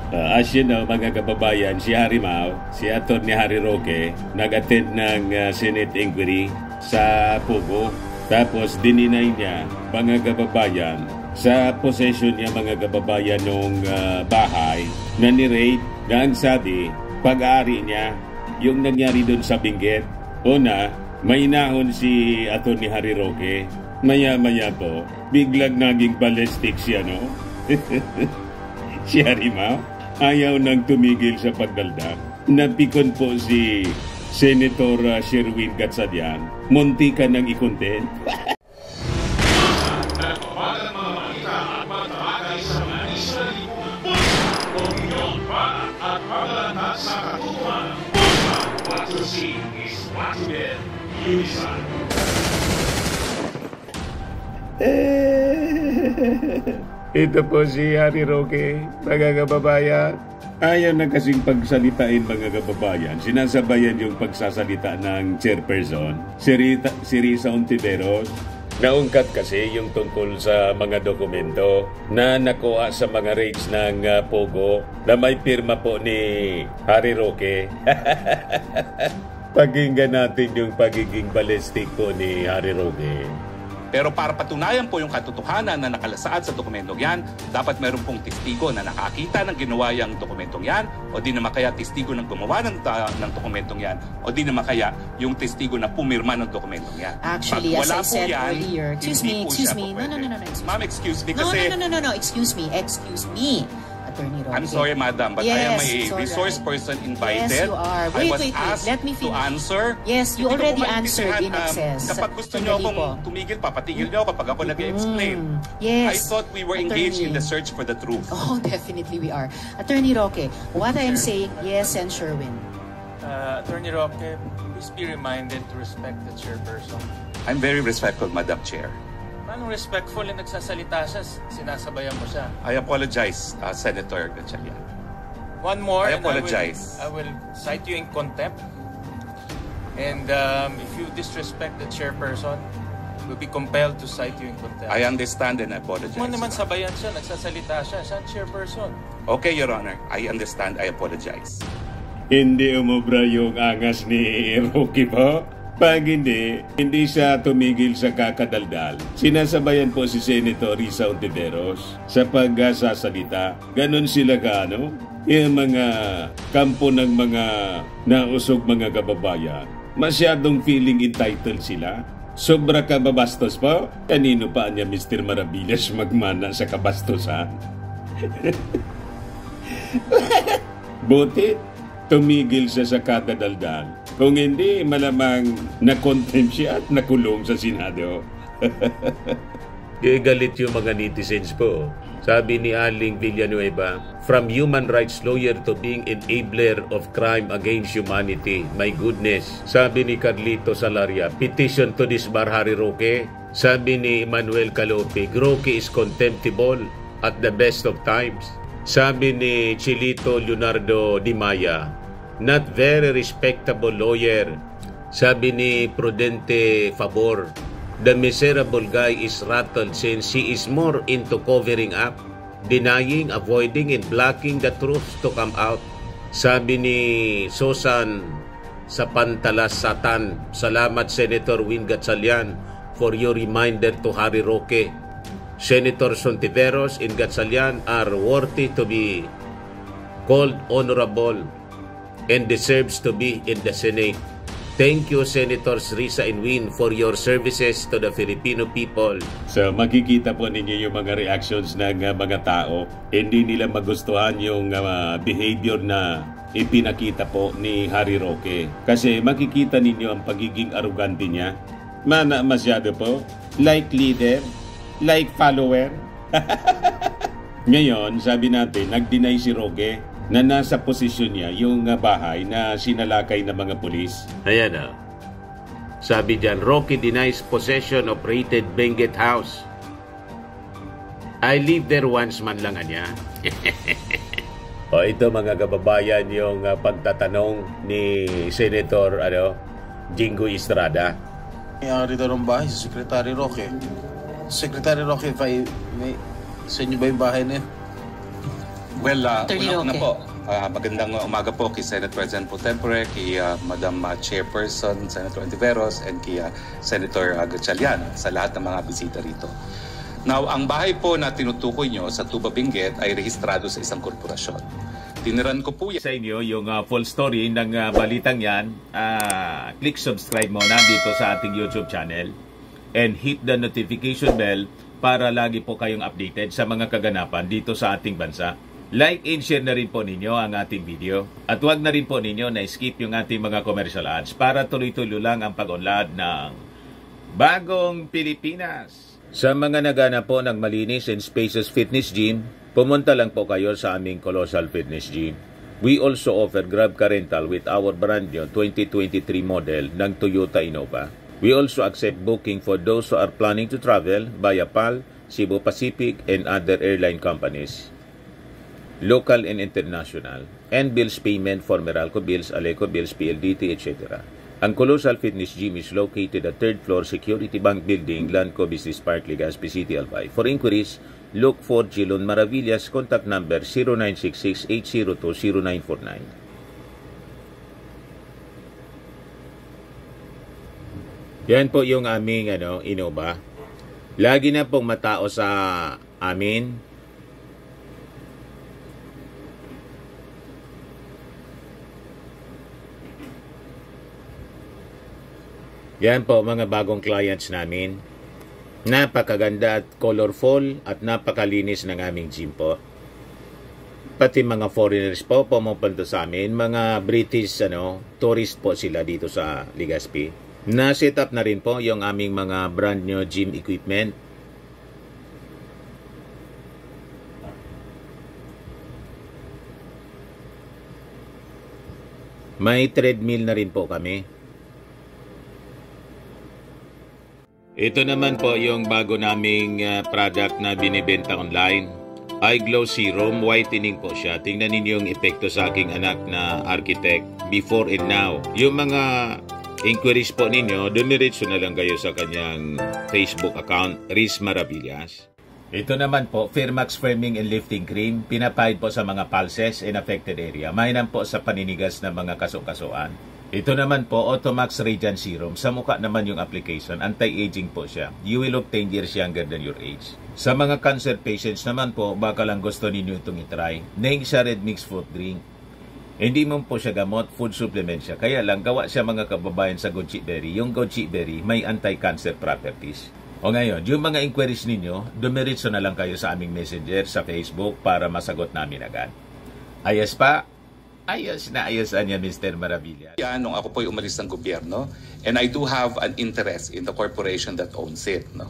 As you know, mga kababayan, si Harry Mao, si Atty. Harry Roque, nag-attend ng Senate inquiry sa Pogo. Tapos dininay niya, mga kababayan, sa possession niya, mga kababayan, ng bahay na ni-raid na ang sabi, pag-aari niya, yung nangyari doon sa Benguet. Una, may nahon si Atty. Harry Roque. Maya-maya po, biglang naging ballistic siya, no? Si Harry Mao, ayaw nang tumigil sa pagdaldal. Napikon po si Senator Sherwin Gatchalian. Munti ka nang ikontent. Ito po si Harry Roque, mga kababayan. Ayaw na kasing pagsalitain, mga kababayan. Sinasabayan yung pagsasalita ng chairperson, si Risa Ontiveros. Naungkat kasi yung tungkol sa mga dokumento na nakuha sa mga raids ng Pogo na may pirma po ni Harry Roque. Pakinggan natin yung pagiging ballistic po ni Harry Roque. Pero para patunayan po yung katotohanan na nakalasaad sa dokumentong yan, dapat meron pong testigo na nakakita ng ginawa yung dokumentong yan, o di naman kaya testigo ng gumawa ng dokumentong yan, o di naman kaya yung testigo na pumirma ng dokumentong yan. Actually, as I said earlier, excuse me. No, Ma'am, excuse me kasi... No, excuse me. Attorney Roque. I'm sorry, madam, but I am a resource person invited. Yes, you are. I was asked let me to answer. Yes, you already answered in excess. Kapag gusto niyo akong tumigil, papatigil niyo kapag ako nag-explain. Yes. I thought we were engaged in the search for the truth. Oh, definitely we are. Attorney Roque, what I am saying, yes, and Sherwin. Attorney Roque, please be reminded to respect the chairperson. I'm very respectful, Madam Chair. Anong respectful na nagsasalita siya, sinasabayan mo siya? I apologize, Senator Gatchalian. One more, I apologize. I will cite you in contempt. And if you disrespect the chairperson, we'll be compelled to cite you in contempt. I understand and I apologize. Kung naman sabayan siya, nagsasalita siya, siya ang chairperson. Okay, Your Honor. I understand. I apologize. Hindi umubra yung angas ni Roque po. Pag hindi siya tumigil sa kakadaldal. Sinasabayan po si Senator Risa Ontiveros sa pagsasalita. Ganon sila yung mga kampo ng mga nausog, mga kababayan. Masyadong feeling entitled sila. Sobra kababastos po. Kanino pa niya Mr. Maravillas magmana sa kabastosan? Buti, tumigil siya sa kakadaldal. Kung hindi, malamang na-contempt siya at nakulong sa Senado. Galit yung mga netizens po. Sabi ni Aling Villanueva, from human rights lawyer to being enabler of crime against humanity. My goodness. Sabi ni Carlito Salaria, petition to disbar Harry Roque. Sabi ni Emmanuel Calope, Roque is contemptible at the best of times. Sabi ni Chilito Leonardo Di Maya, not very respectable lawyer. Sabi ni Prudente Favor, the miserable guy is rattled since he is more into covering up, denying, avoiding, and blocking the truth to come out. Sabi ni Susan sa Pantalas Satan, salamat Senator Win Gatchalian for your reminder to Harry Roque. Senator Ontiveros and Gatchalian are worthy to be called honorable and deserves to be in the Senate. Thank you, Senators Risa and Win, for your services to the Filipino people. So, makikita po ninyo yung mga reactions ng mga tao. Hindi nila magustuhan yung behavior na ipinakita po ni Harry Roque. Kasi makikita ninyo ang pagiging arrogante niya. Mana masyado po. Like leader, like follower. Ngayon, sabi natin, nag-deny si Roque na nasa posisyon niya yung bahay na sinalakay ng mga pulis. Ayan o. Sabi dyan, Roque denies possession of rated Benguet house. I live there once man lang niya. O ito mga kababayan yung pagtatanong ni Senator Jingo Estrada. May-ari daw ng bahay si Secretary Roque. Secretary Roque, sa inyo ba yung bahay na yun? Well, Attorney una Roque. po, magandang umaga po kay Senate President Pro Tempore, kay Madam Chairperson Senator Antiveros, and kay Senator Gatchalian, sa lahat ng mga bisita rito. Now, ang bahay po na tinutukoy nyo sa Tuba Benguet ay rehistrado sa isang korporasyon. Tiniran ko po yan Sa inyo yung full story ng balitang yan. Click subscribe muna dito sa ating YouTube channel and hit the notification bell para lagi po kayong updated sa mga kaganapan dito sa ating bansa. Like and share na rin po ninyo ang ating video. At huwag na rin po ninyo na skip yung ating mga commercial ads para tuloy-tuloy lang ang pag-unlad ng Bagong Pilipinas. Sa mga nagana po ng malinis and spacious fitness gym, pumunta lang po kayo sa aming Colossal Fitness Gym. We also offer Grab Car Rental with our brand new 2023 model ng Toyota Innova. We also accept booking for those who are planning to travel via PAL, Cebu Pacific, and other airline companies, local and international, and bills payment for Meralco Bills, Aleco Bills, PLDT, etc. Ang Colossal Fitness Gym is located at 3rd floor Security Bank Building, Lanco Business Park, Legazpi City, Albay. For inquiries, look for Gilon Maravillas. Contact number 0966-802-0949. Yan po yung aming Innova. Lagi na pong matao sa amin. Yan po mga bagong clients namin. Napakaganda at colorful at napakalinis ng aming gym po. Pati mga foreigners po pumupunta sa amin, mga British tourist po sila dito sa Legazpi. Na-set up na rin po yung aming mga brand new gym equipment. May treadmill na rin po kami. Ito naman po yung bago naming product na binibenta online. Eye Glow Serum, whitening po siya. Tingnan ninyo yung epekto sa aking anak na architect before and now. Yung mga inquiries po ninyo, dumiretso na lang kayo sa kanyang Facebook account, Riz Maravillas. Ito naman po, Firmax Firming and Lifting Cream, pinapahid po sa mga pulses in affected area. Mainam po sa paninigas ng mga kaso-kasuan. Ito naman po, Automax Radiant Serum. Sa mukha naman yung application, anti-aging po siya. You will look 10 years younger than your age. Sa mga cancer patients naman po, baka lang gusto ninyo itong itry. Neng siya red mixed fruit drink. Hindi mo po siya gamot, food supplement siya. Kaya lang, gawa siya mga kababayan sa goji berry. Yung goji berry may anti-cancer properties. O ngayon, yung mga inquiries ninyo, dumiretso na lang kayo sa aming messenger sa Facebook para masagot namin agad. Ayos pa? Ayos na ayos niya, Mr. Maravilla. yan nung ako po'y umalis ng gobyerno, and I do have an interest in the corporation that owns it. No?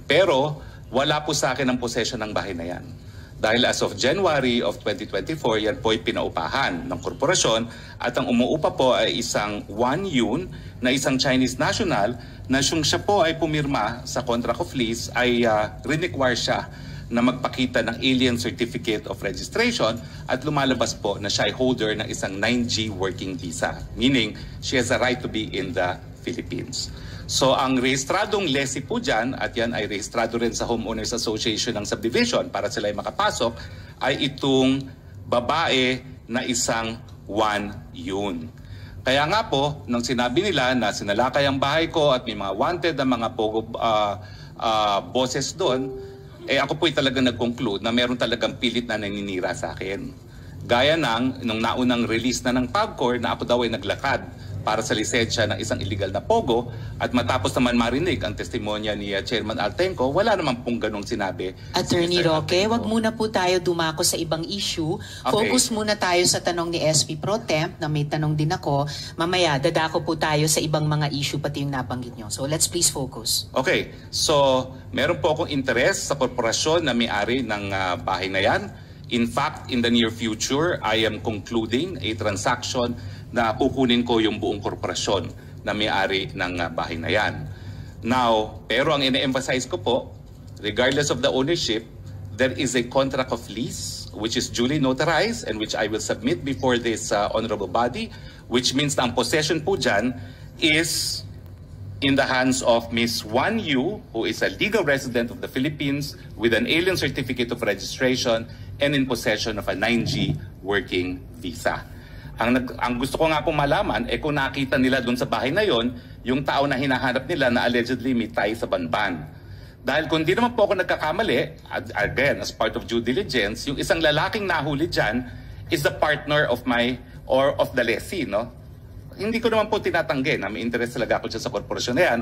Pero wala po sa akin ang possession ng bahay na yan. Dahil as of January of 2024, yan po'y pinaupahan ng korporasyon at ang umuupa po ay isang Wan Yun na isang Chinese national na siya po ay pumirma sa contract of lease ay require siya na magpakita ng Alien Certificate of Registration at lumalabas po na siya ay holder ng isang 9G working visa. Meaning, she has a right to be in the Philippines. So ang rehistradong lessee po dyan, at yan ay rehistrado rin sa Homeowners Association ng Subdivision para sila ay makapasok, ay itong babae na isang Wan Yun. Kaya nga po, nung sinabi nila na sinalakay ang bahay ko at may mga wanted ang mga bosses doon, ako po'y talaga nag-conclude na meron talagang pilit na naninira sa akin. Gaya nung naunang release na ng PAGCOR na ako daw ay naglakad para sa lisensya ng isang illegal na pogo at matapos naman marinig ang testimonya ni Chairman Altenco, wala naman pong ganong sinabi. Attorney Roque, wag muna po tayo dumako sa ibang issue. Focus muna tayo sa tanong ni SP Pro Temp na may tanong din ako. Mamaya, dadako po tayo sa ibang mga issue pati yung nabanggit nyo. So let's please focus. Okay, so meron po akong interest sa korporasyon na may-ari ng bahay na yan. In fact, in the near future, I am concluding a transaction na kukunin ko yung buong korporasyon na may-ari ng bahay na yan. Now, pero ang ine-emphasize ko po, regardless of the ownership, there is a contract of lease which is duly notarized and which I will submit before this honorable body, which means na ang possession po dyan is in the hands of Ms. Wan Yu, who is a legal resident of the Philippines with an alien certificate of registration and in possession of a 9G working visa. Ang gusto ko nga pong malaman, kung nakita nila doon sa bahay na yon, yung tao na hinahanap nila na allegedly may tie sa Banban. Dahil kung di naman po ako nagkakamali, again, as part of due diligence, yung isang lalaking nahuli dyan is the partner of of the lessee, no? Hindi ko naman po tinatanggi na may interest talaga ako dyan sa korporasyon na yan,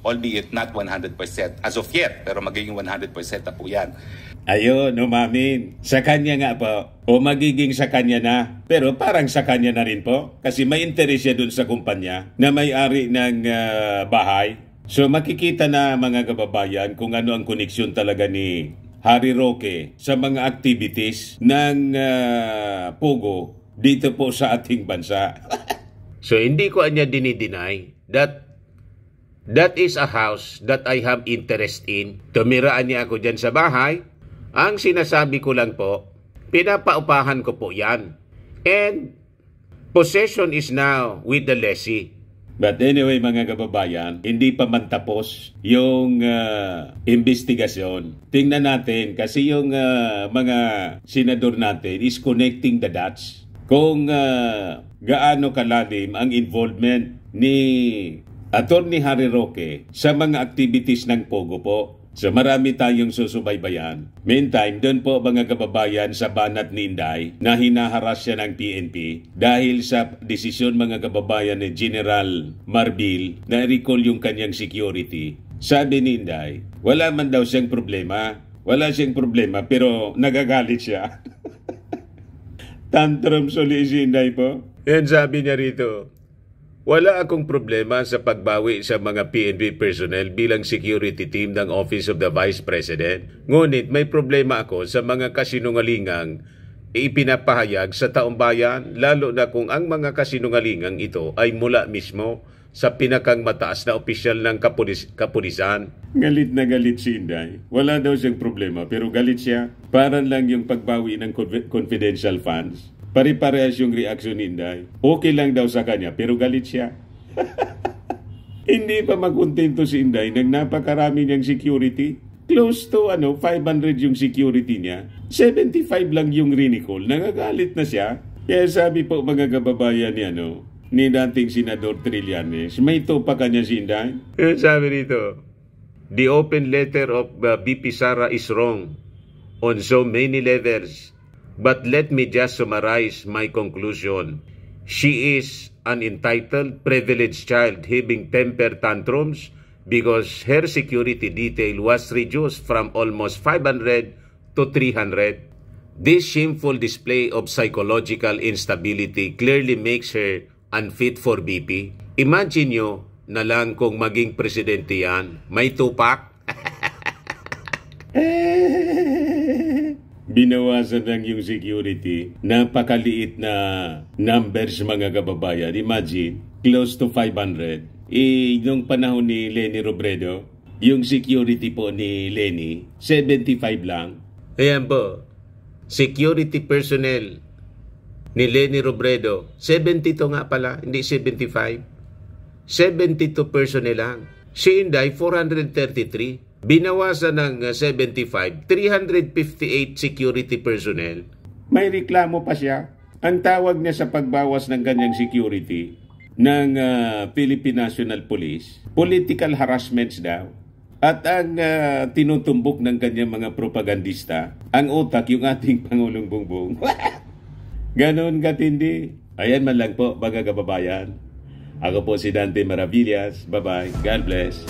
albeit not 100% as of yet, pero magiging 100% na po yan. Ayun, umamin. Sa kanya nga po. O magiging sa kanya na. Pero parang sa kanya na rin po. Kasi may interest siya dun sa kumpanya na may-ari ng bahay. So makikita na mga kababayan kung ano ang koneksyon talaga ni Harry Roque sa mga activities ng Pogo dito po sa ating bansa. So hindi ko anya dinideny that is a house that I have interest in. Tumiraan niya ako dyan sa bahay. Ang sinasabi ko lang po, pinapaupahan ko po yan. And possession is now with the lessee. But anyway mga kababayan, hindi pa man tapos yung investigasyon. Tingnan natin kasi yung mga senador natin is connecting the dots. Kung gaano kalalim ang involvement ni Attorney Harry Roque sa mga activities ng Pogo po. So marami tayong susubaybayan. Meantime, doon po mga kababayan sa banat ni Inday na hinaharas siya ng PNP dahil sa desisyon mga kababayan ni General Marbil na recall yung kanyang security. Sabi ni Inday, wala man daw siyang problema. Wala siyang problema pero nagagalit siya. Tantrum suli si Inday po. Yan sabi niya rito. Wala akong problema sa pagbawi sa mga PNP personnel bilang security team ng Office of the Vice President. Ngunit may problema ako sa mga kasinungalingang ipinapahayag sa taong bayan, lalo na kung ang mga kasinungalingang ito ay mula mismo sa pinakang mataas na opisyal ng kapulisan. Galit na galit si Inday. Wala daw siyang problema pero galit siya. Parang lang yung pagbawi ng confidential funds. Pare-parehas yung reaksyon ni Inday. Okay lang daw sa kanya, pero galit siya. Hindi pa magkontento si Inday nang napakarami niyang security. Close to 500 yung security niya. 75 lang yung recall. Nagagalit na siya. Kaya sabi po mga kababayan ni dating Senador Trillanes, may topa kanya si Inday. Sabi rito, the open letter of BP Sara is wrong on so many levels. But let me just summarize my conclusion. She is an entitled, privileged child having temper tantrums because her security detail was reduced from almost 500 to 300. This shameful display of psychological instability clearly makes her unfit for BP. Imagine nyo na lang kung maging presidente yan, may tupak. Binawasan lang yung security. Napakaliit na numbers mga kababayan. Imagine, close to 500. Nung panahon ni Leni Robredo, yung security po ni Leni, 75 lang. Ayan po, security personnel ni Leni Robredo, 72 nga pala, hindi 75. 72 personnel lang. Si Inday, 433. Binawasan ng 75, 358 security personnel. May reklamo pa siya. Ang tawag niya sa pagbawas ng kanyang security ng Philippine National Police, political harassments daw. At ang tinutumbok ng kanyang mga propagandista, ang utak yung ating Pangulong Bongbong. Ganon katindi. Ayan man lang po, mga kababayan. Ako po si Dante Maravillas. Bye-bye. God bless.